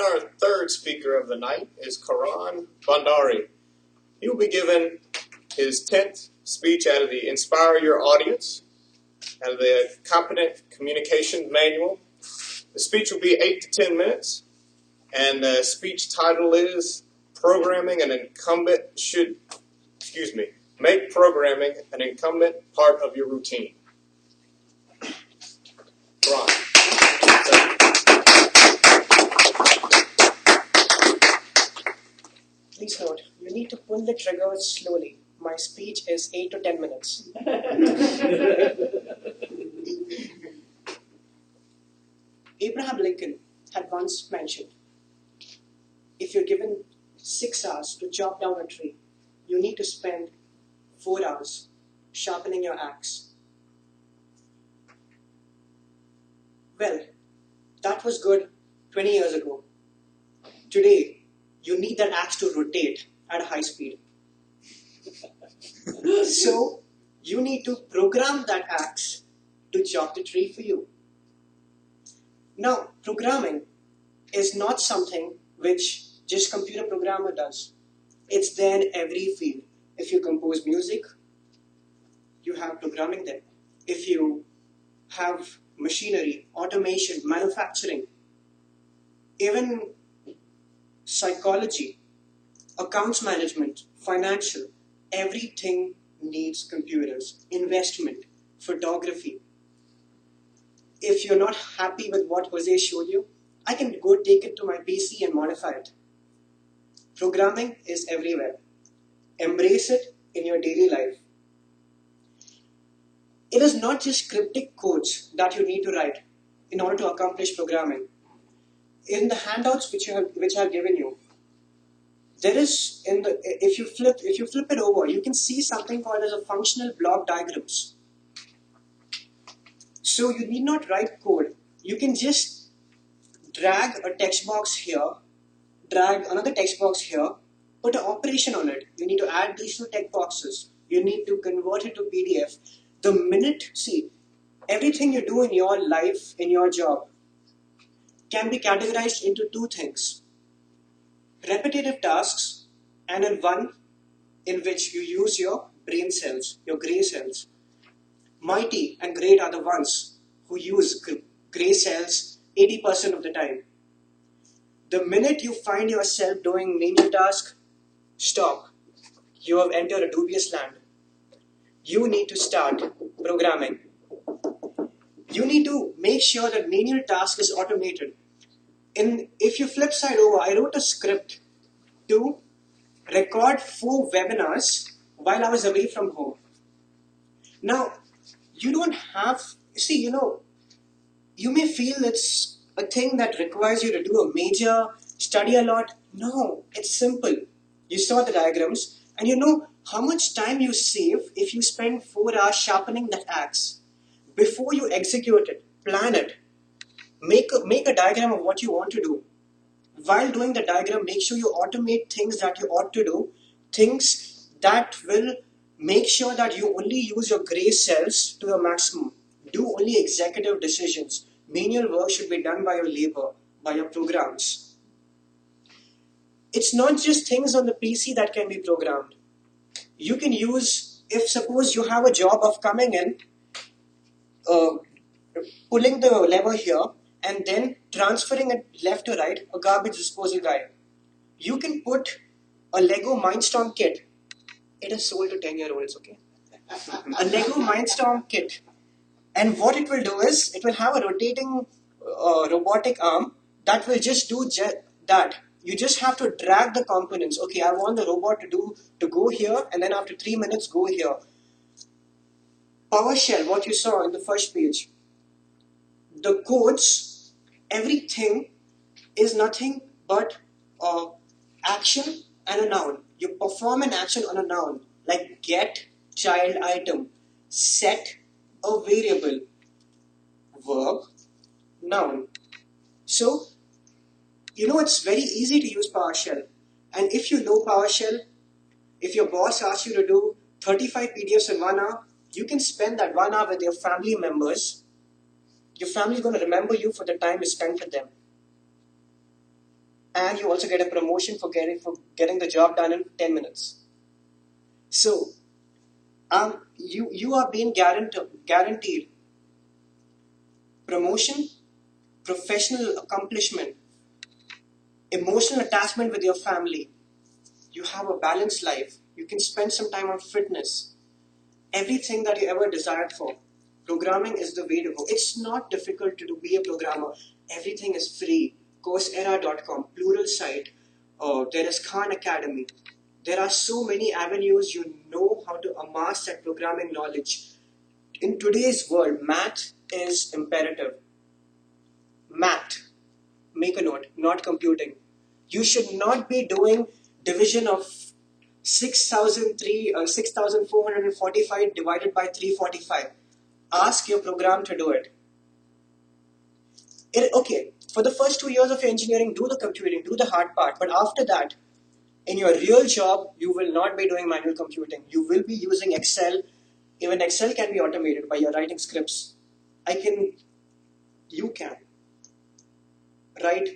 our third speaker of the night is Karan Bhandari. He will be giving his 10th speech out of the Inspire Your Audience, out of the Competent Communication Manual. The speech will be 8 to 10 minutes, and the speech title is Make Programming an Incumbent Part of Your Routine. Karan. Please note, you need to pull the trigger slowly. My speech is 8 to 10 minutes. Abraham Lincoln had once mentioned, if you're given 6 hours to chop down a tree, you need to spend 4 hours sharpening your axe. Well, that was good 20 years ago. Today, you need that axe to rotate at a high speed. So, you need to program that axe to chop the tree for you. Now, programming is not something which just computer programmer does. It's there in every field. If you compose music, you have programming there. If you have machinery, automation, manufacturing, even psychology, accounts management, financial, everything needs computers. Investment, photography. If you're not happy with what Jose showed you, I can go take it to my PC and modify it. Programming is everywhere. Embrace it in your daily life. It is not just cryptic codes that you need to write in order to accomplish programming. In the handouts which I have given you, there is if you flip it over, you can see something called as a functional block diagrams. So you need not write code. You can just drag a text box here, drag another text box here, put an operation on it. You need to add these two text boxes. You need to convert it to PDF. The minute, see, everything you do in your life, in your job, can be categorized into two things. Repetitive tasks, and in one in which you use your brain cells, your gray cells. Mighty and great are the ones who use gray cells 80% of the time. The minute you find yourself doing menial task, stop. You have entered a dubious land. You need to start programming. You need to make sure that menial task is automated. If you flip side over, I wrote a script to record 4 webinars while I was away from home. Now, you don't have, you may feel it's a thing that requires you to do a major, study a lot. No, it's simple. You saw the diagrams and you know how much time you save if you spend 4 hours sharpening that axe. Before you execute it, plan it. Make a diagram of what you want to do. While doing the diagram, make sure you automate things that you ought to do, things that will make sure that you only use your gray cells to the maximum. Do only executive decisions. Manual work should be done by your labor, by your programs. It's not just things on the PC that can be programmed. You can use, if suppose you have a job of coming in, pulling the lever here, and then transferring it left to right, a garbage disposal guy. You can put a Lego Mindstorm kit. It is sold to 10-year-olds, okay? A Lego Mindstorm kit. And what it will do is, it will have a rotating robotic arm that will just do that. You just have to drag the components. Okay, I want the robot to go here, and then after 3 minutes, go here. PowerShell, what you saw in the first page. The codes, everything is nothing but action and a noun. You perform an action on a noun, like get child item, set a variable, verb, noun. So, it's very easy to use PowerShell. And if you know PowerShell, if your boss asks you to do 35 PDFs in 1 hour, you can spend that 1 hour with your family members. Your family is going to remember you for the time you spent with them. and you also get a promotion for getting the job done in 10 minutes. So, you are being guaranteed promotion, professional accomplishment, emotional attachment with your family. You have a balanced life. You can spend some time on fitness. Everything that you ever desired for. Programming is the way to go. It's not difficult to be a programmer. Everything is free. Coursera.com, plural site. There is Khan Academy. There are so many avenues. You know how to amass that programming knowledge. In today's world, math is imperative. Math. Make a note, not computing. You should not be doing division of 6,445 divided by 345. Ask your program to do it. Okay, for the first 2 years of your engineering, do the computing, do the hard part. But after that, in your real job, you will not be doing manual computing. You will be using Excel. Even Excel can be automated by your writing scripts. You can write,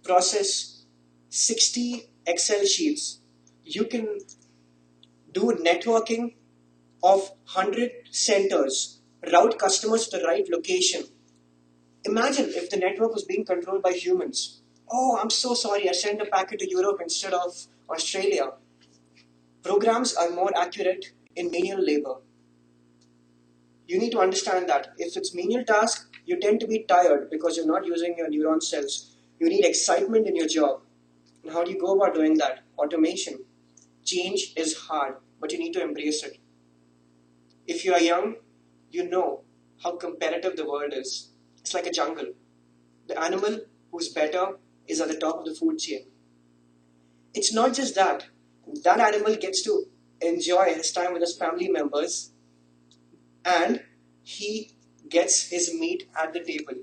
process 60 Excel sheets. You can do networking of 100 centers, route customers to the right location. Imagine if the network was being controlled by humans. Oh, I'm so sorry, I sent a packet to Europe instead of Australia. Programs are more accurate in menial labor. You need to understand that. If it's menial task, you tend to be tired because you're not using your neuron cells. You need excitement in your job. And how do you go about doing that? Automation. Change is hard, but you need to embrace it. If you are young, you know how competitive the world is. It's like a jungle. The animal who's better is at the top of the food chain. It's not just that. That animal gets to enjoy his time with his family members, and he gets his meat at the table.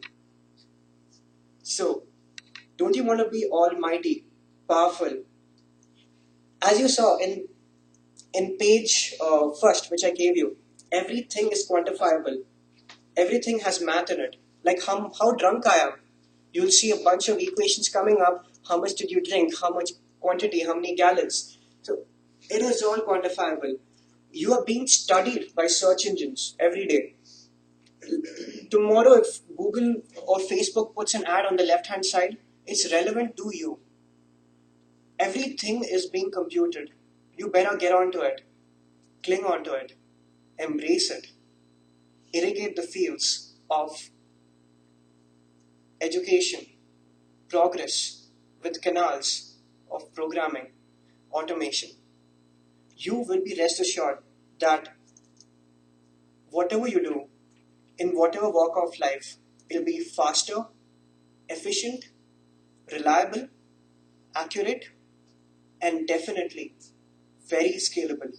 So, don't you want to be almighty, powerful? As you saw in page first, which I gave you, everything is quantifiable. Everything has math in it. Like how drunk I am. You'll see a bunch of equations coming up. How much did you drink? How much quantity? How many gallons? So it is all quantifiable. You are being studied by search engines every day. Tomorrow, if Google or Facebook puts an ad on the left-hand side, it's relevant to you. Everything is being computed. You better get onto it. Cling onto it. Embrace it. Irrigate the fields of education, progress with canals of programming, automation. You will be rest assured that whatever you do, in whatever walk of life, it'll be faster, efficient, reliable, accurate, and definitely very scalable.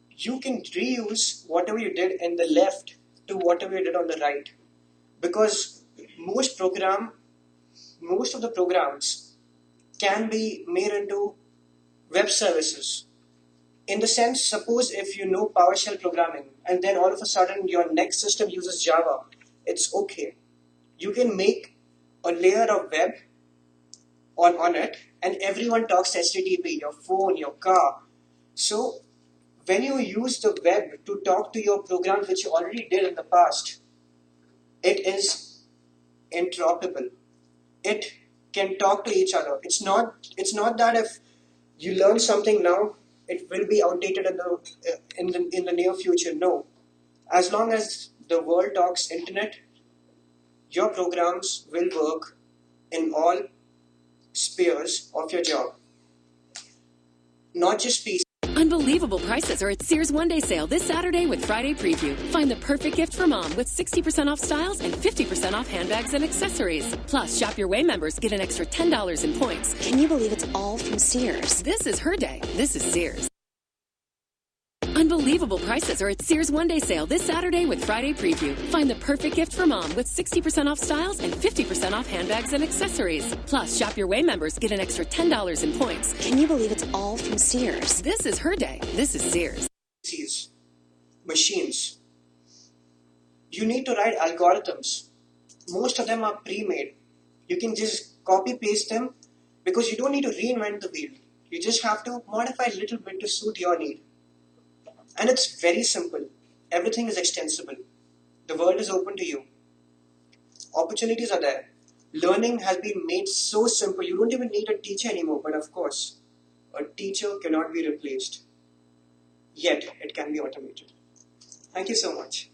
You can reuse whatever you did in the left to whatever you did on the right, because most of the programs can be made into web services. In the sense, suppose if you know PowerShell programming and then all of a sudden your next system uses Java, it's okay. You can make a layer of web on it, and everyone talks HTTP, your phone, your car. So when you use the web to talk to your programs which you already did in the past, it is interoperable. It can talk to each other. It's not that if you learn something now, it will be outdated in the near future. No. As long as the world talks internet, your programs will work in all spheres of your job. Not just PC. Unbelievable prices are at Sears One-Day Sale this Saturday with Friday Preview. Find the perfect gift for mom with 60% off styles and 50% off handbags and accessories. Plus, Shop Your Way members get an extra $10 in points. Can you believe it's all from Sears? This is her day. This is Sears. Unbelievable prices are at Sears One-Day Sale this Saturday with Friday Preview. Find the perfect gift for mom with 60% off styles and 50% off handbags and accessories. Plus, Shop Your Way members get an extra $10 in points. Can you believe it's all from Sears? This is her day. This is Sears. Machines. You need to write algorithms. Most of them are pre-made. You can just copy paste them because you don't need to reinvent the wheel. You just have to modify a little bit to suit your need. And it's very simple. Everything is extensible. The world is open to you. Opportunities are there. Learning has been made so simple. You don't even need a teacher anymore. But of course, a teacher cannot be replaced. Yet, it can be automated. Thank you so much.